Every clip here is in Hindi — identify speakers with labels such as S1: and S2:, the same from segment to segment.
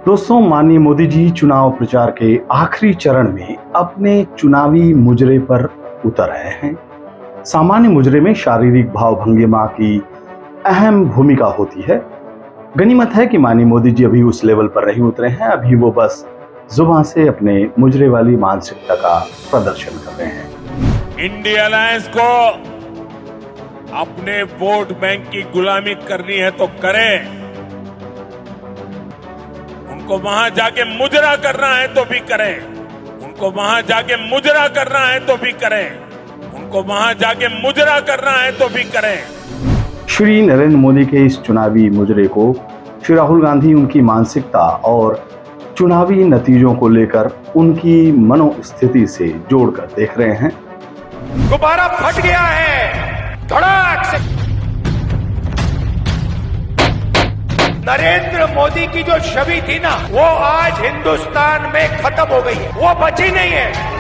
S1: दोस्तों, माननीय मोदी जी चुनाव प्रचार के आखिरी चरण में अपने चुनावी मुजरे पर उतर आए हैं। सामान्य मुजरे में शारीरिक भाव भंगिमा की अहम भूमिका होती है। गनीमत है कि माननीय मोदी जी अभी उस लेवल पर नहीं उतरे हैं। अभी वो बस जुबान से अपने मुजरे वाली मानसिकता का प्रदर्शन कर रहे हैं।
S2: इंडिया अलायंस को अपने वोट बैंक की गुलामी करनी है तो करें, उनको वहां जाके मुजरा करना है तो भी करें, उनको वहां जाके मुजरा करना है तो भी करें, उनको वहां जाके मुजरा करना है तो भी करें।
S1: श्री नरेंद्र मोदी के इस चुनावी मुजरे को श्री राहुल गांधी उनकी मानसिकता और चुनावी नतीजों को लेकर उनकी मनोस्थिति से जोड़कर देख रहे हैं।
S3: गुब्बारा फट गया है, धड़ाक से। नरेंद्र मोदी की जो छवि थी ना, वो आज हिंदुस्तान में खत्म हो गई है, वो बची नहीं है।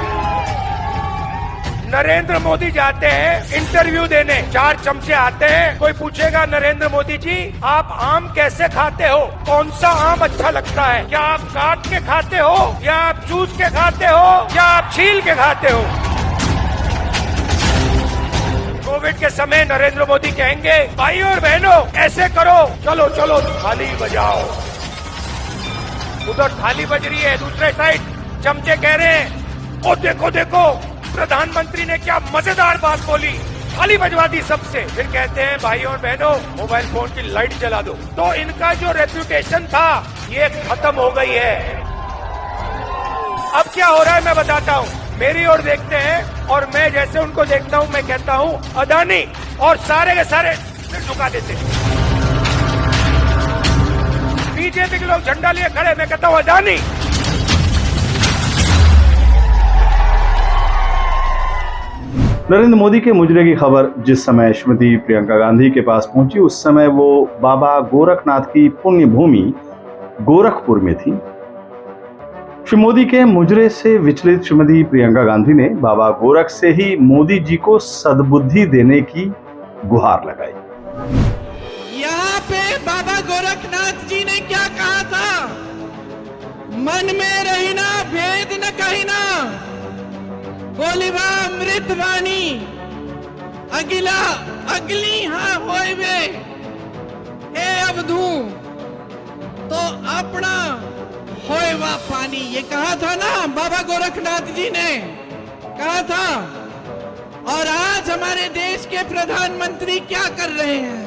S3: नरेंद्र मोदी जाते हैं इंटरव्यू देने, 4 चमचे आते हैं। कोई पूछेगा नरेंद्र मोदी जी आप आम कैसे खाते हो, कौन सा आम अच्छा लगता है, क्या आप काट के खाते हो या आप चूस के खाते हो या आप छील के खाते हो। कोविड के समय नरेंद्र मोदी कहेंगे भाई और बहनों ऐसे करो, चलो चलो थाली बजाओ। उधर थाली बज रही है, दूसरे साइड चमचे कह रहे हैं ओ देखो देखो प्रधानमंत्री ने क्या मजेदार बात बोली, थाली बजवा दी सबसे। फिर कहते हैं भाई और बहनों मोबाइल फोन की लाइट जला दो। तो इनका जो रेप्यूटेशन था ये खत्म हो गई है। अब क्या हो रहा है मैं बताता हूँ। मेरी ओर देखते हैं और मैं जैसे उनको देखता हूँ मैं कहता हूँ अदानी, और सारे के सारे सिर झुका देते। बीजेपी के लोग झंडा लिए खड़े, मैं कहता हूँ अदानी।
S1: नरेंद्र मोदी के मुजरे की खबर जिस समय श्रीमती प्रियंका गांधी के पास पहुंची, उस समय वो बाबा गोरखनाथ की पुण्य भूमि गोरखपुर में थी। श्री मोदी के मुजरे से विचलित श्रीमती प्रियंका गांधी ने बाबा गोरख से ही मोदी जी को सद्बुद्धि देने की गुहार लगाई।
S4: यहाँ पे बाबा गोरखनाथ जी ने क्या कहा था, मन में रहिना भेद न कहिना, बोलिबा अमृत वाणी, अगिला अगली हाँ होइबे, हे अवधू तो अपना होएवा पानी। ये कहा था ना बाबा गोरखनाथ जी ने कहा था। और आज हमारे देश के प्रधानमंत्री क्या कर रहे हैं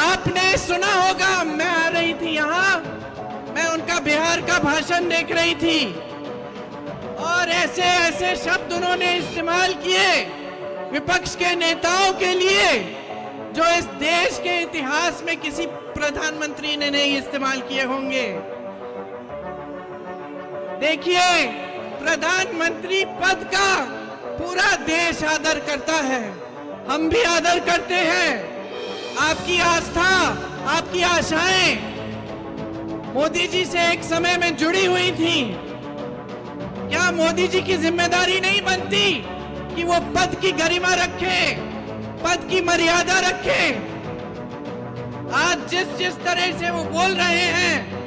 S4: आपने सुना होगा। मैं आ रही थी यहाँ, मैं उनका बिहार का भाषण देख रही थी और ऐसे ऐसे शब्द उन्होंने इस्तेमाल किए विपक्ष के नेताओं के लिए जो इस देश के इतिहास में किसी प्रधानमंत्री ने नहीं इस्तेमाल किए होंगे। देखिए, प्रधानमंत्री पद का पूरा देश आदर करता है, हम भी आदर करते हैं। आपकी आस्था, आपकी आशाएं मोदी जी से एक समय में जुड़ी हुई थी। क्या मोदी जी की जिम्मेदारी नहीं बनती कि वो पद की गरिमा रखे, पद की मर्यादा रखे। आज जिस तरह से वो बोल रहे हैं,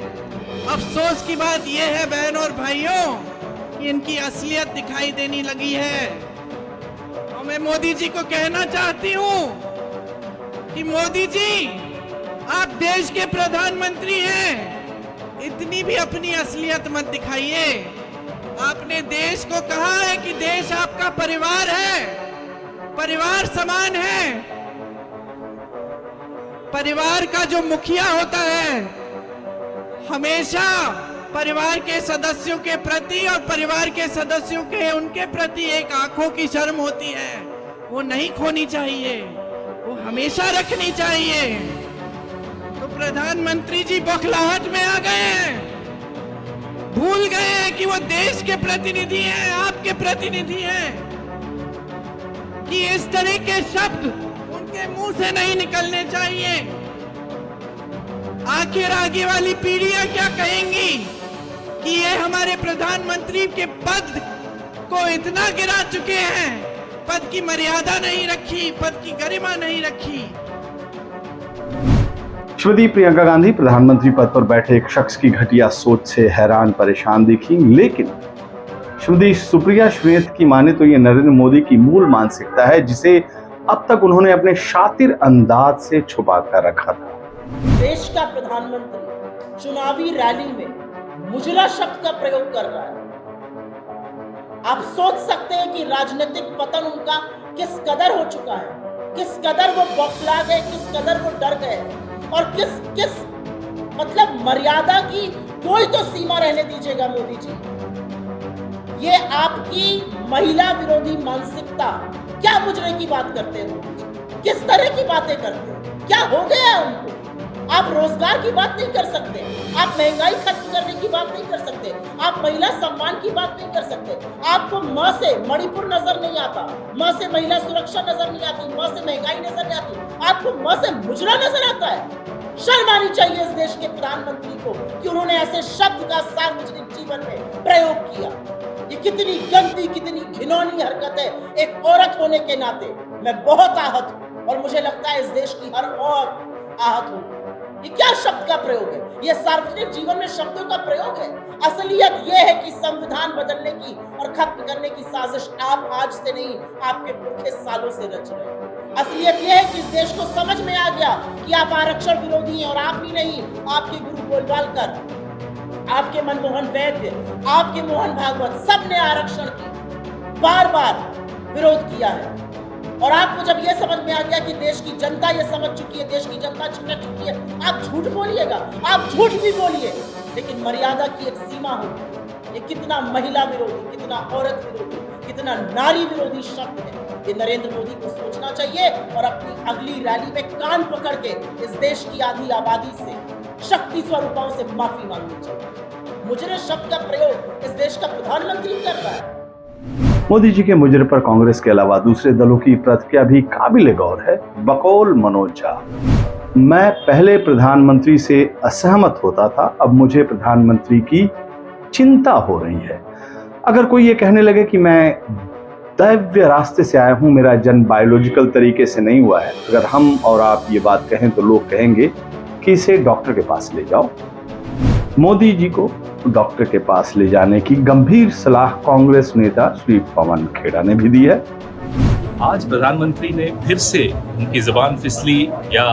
S4: अफसोस की बात यह है बहनों और भाइयों कि इनकी असलियत दिखाई देने लगी है। और मैं मोदी जी को कहना चाहती हूं कि मोदी जी आप देश के प्रधानमंत्री हैं, इतनी भी अपनी असलियत मत दिखाइए। आपने देश को कहा है कि देश आपका परिवार है, परिवार समान है। परिवार का जो मुखिया होता है हमेशा परिवार के सदस्यों के प्रति और परिवार के सदस्यों के उनके प्रति एक आंखों की शर्म होती है, वो नहीं खोनी चाहिए, वो हमेशा रखनी चाहिए। तो प्रधानमंत्री जी बौखलाहट में आ गए हैं, भूल गए हैं कि वो देश के प्रतिनिधि हैं, आपके प्रतिनिधि हैं, कि इस तरह के शब्द उनके मुंह से नहीं निकलने चाहिए। आखिर आगे वाली पीढ़ियां क्या कहेंगी कि ये हमारे प्रधानमंत्री के पद को इतना गिरा चुके हैं, पद की मर्यादा नहीं रखी, पद की गरिमा नहीं रखी।
S1: श्रीमती प्रियंका गांधी प्रधानमंत्री पद पर बैठे एक शख्स की घटिया सोच से हैरान परेशान दिखी, लेकिन श्रीमती सुप्रिया श्वेत की माने तो ये नरेंद्र मोदी की मूल मानसिकता है, जिसे अब तक उन्होंने अपने शातिर अंदाज से छुपा कर रखा था।
S5: देश का प्रधानमंत्री चुनावी रैली में मुजरा शब्द का प्रयोग कर रहा है। आप सोच सकते हैं कि राजनीतिक पतन उनका किस कदर हो चुका है, किस कदर वो बौखला गए, किस कदर वो डर गए, और किस मतलब मर्यादा की कोई तो सीमा रहने दीजिएगा मोदी जी। ये आपकी महिला विरोधी मानसिकता, क्या मुजरे की बात करते हैं मोदी जी? किस तरह की बातें करते हैं? क्या हो गया है उनको? आप रोजगार की बात नहीं कर सकते, आप महंगाई खत्म करने की बात नहीं कर सकते, आप महिला सम्मान की बात नहीं कर सकते, आपको मां से मणिपुर नजर नहीं आता, मां से महिला सुरक्षा नजर नहीं आती, मां से महंगाई नजर नहीं आती, आपको मां से मुजरा नजर आता है। शर्म आनी चाहिए इस देश के प्रधानमंत्री को कि उन्होंने ऐसे शब्द का सार्वजनिक जीवन में प्रयोग किया। ये कितनी गंदी, कितनी घिनौनी हरकत है। एक औरत होने के नाते मैं बहुत आहत हूं, और मुझे लगता है इस देश की हर औरत आहत होगी। ये क्या शब्द का प्रयोग है? ये सार्वजनिक जीवन में शब्दों का प्रयोग है। असलियत ये है कि संविधान बदलने की और खत्म करने की साजिश आप आज से नहीं, आपके पुरखे सालों से रच रहे हैं। असलियत यह है कि इस देश को समझ में आ गया कि आप आरक्षण विरोधी हैं, और आप ही नहीं, आपके गुरु गोलवालकर, आपके मनमोहन वैद्य, आपके मोहन भागवत, सबने आरक्षण की बार बार विरोध किया है। और आपको जब यह समझ में आ गया कि देश की जनता ये समझ चुकी है, देश की जनता चिन्ह चुकी है, आप झूठ बोलिएगा, आप झूठ भी बोलिए, लेकिन मर्यादा की एक सीमा होगी। ये कितना महिला विरोधी, कितना औरत विरोधी, कितना नारी विरोधी शब्द है, ये नरेंद्र मोदी को सोचना चाहिए और अपनी अगली रैली में कान पकड़ के इस देश की आधी आबादी से, शक्ति स्वरूपों से माफी मांगनी चाहिए। मुजरे शब्द का प्रयोग इस देश का प्रधानमंत्री कर रहा है।
S1: मोदी जी के मुजरे पर कांग्रेस के अलावा दूसरे दलों की प्रतिक्रिया भी काबिले गौर है। बकौल मनोज झा, मैं पहले प्रधानमंत्री से असहमत होता था, अब मुझे प्रधानमंत्री की चिंता हो रही है। अगर कोई ये कहने लगे कि मैं दैव्य रास्ते से आया हूं, मेरा जन्म बायोलॉजिकल तरीके से नहीं हुआ है, अगर हम और आप ये बात कहें तो लोग कहेंगे कि इसे डॉक्टर के पास ले जाओ। मोदी जी को डॉक्टर के पास ले जाने की गंभीर सलाह कांग्रेस नेता श्री पवन खेड़ा ने भी दी है।
S6: आज प्रधानमंत्री ने फिर से उनकी जुबान फिसली, या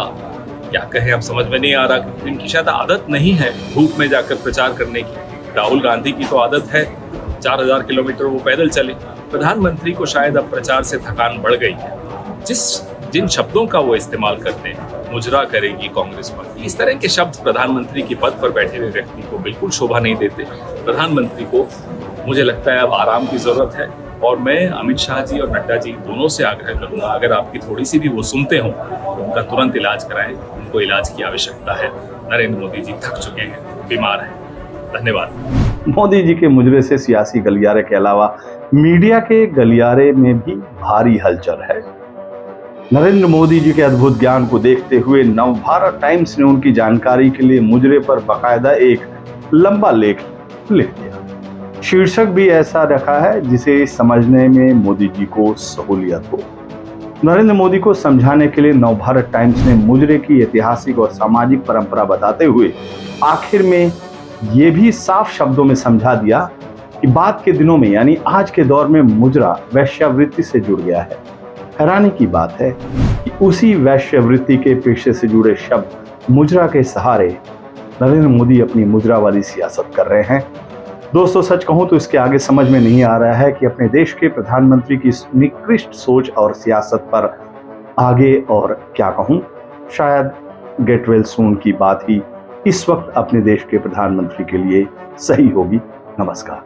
S6: क्या कहें, अब समझ में नहीं आ रहा, क्योंकि इनकी शायद आदत नहीं है धूप में जाकर प्रचार करने की। राहुल गांधी की तो आदत है 4000 किलोमीटर वो पैदल चले। प्रधानमंत्री को शायद अब प्रचार से थकान बढ़ गई है। जिन शब्दों का वो इस्तेमाल करते हैं, मुजरा करेगी कांग्रेस पार्टी, इस तरह के शब्द प्रधानमंत्री की पद पर बैठे हुए व्यक्ति को बिल्कुल शोभा नहीं देते। प्रधानमंत्री को मुझे लगता है अब आराम की जरूरत है, और मैं अमित शाह जी और नड्डा जी दोनों से आग्रह करूंगा, अगर आपकी थोड़ी सी भी वो सुनते हों तो उनका तुरंत इलाज कराएं। उनको इलाज की आवश्यकता है। नरेंद्र मोदी जी थक चुके हैं, बीमार हैं। धन्यवाद।
S1: मोदी जी के मुजरे से सियासी गलियारे के अलावा मीडिया के गलियारे में भी भारी हलचल है। नरेंद्र मोदी जी के अद्भुत ज्ञान को देखते हुए नवभारत टाइम्स ने उनकी जानकारी के लिए मुजरे पर बाकायदा एक लंबा लेख लिख दिया। शीर्षक भी ऐसा रखा है जिसे समझने में मोदी जी को सहूलियत हो। नरेंद्र मोदी को समझाने के लिए नवभारत टाइम्स ने मुजरे की ऐतिहासिक और सामाजिक परंपरा बताते हुए आखिर में ये भी साफ शब्दों में समझा दिया कि बाद के दिनों में, यानी आज के दौर में, मुजरा वैश्यावृत्ति से जुड़ गया है। हैरानी की बात है कि उसी वैश्यावृत्ति के पेशे से जुड़े शब्द मुजरा के सहारे नरेंद्र मोदी अपनी मुजरा वाली सियासत कर रहे हैं। दोस्तों, सच कहूं तो इसके आगे समझ में नहीं आ रहा है कि अपने देश के प्रधानमंत्री की इस निकृष्ट सोच और सियासत पर आगे और क्या कहूं, शायद गेट वेल सून की बात ही इस वक्त अपने देश के प्रधानमंत्री के लिए सही होगी। नमस्कार।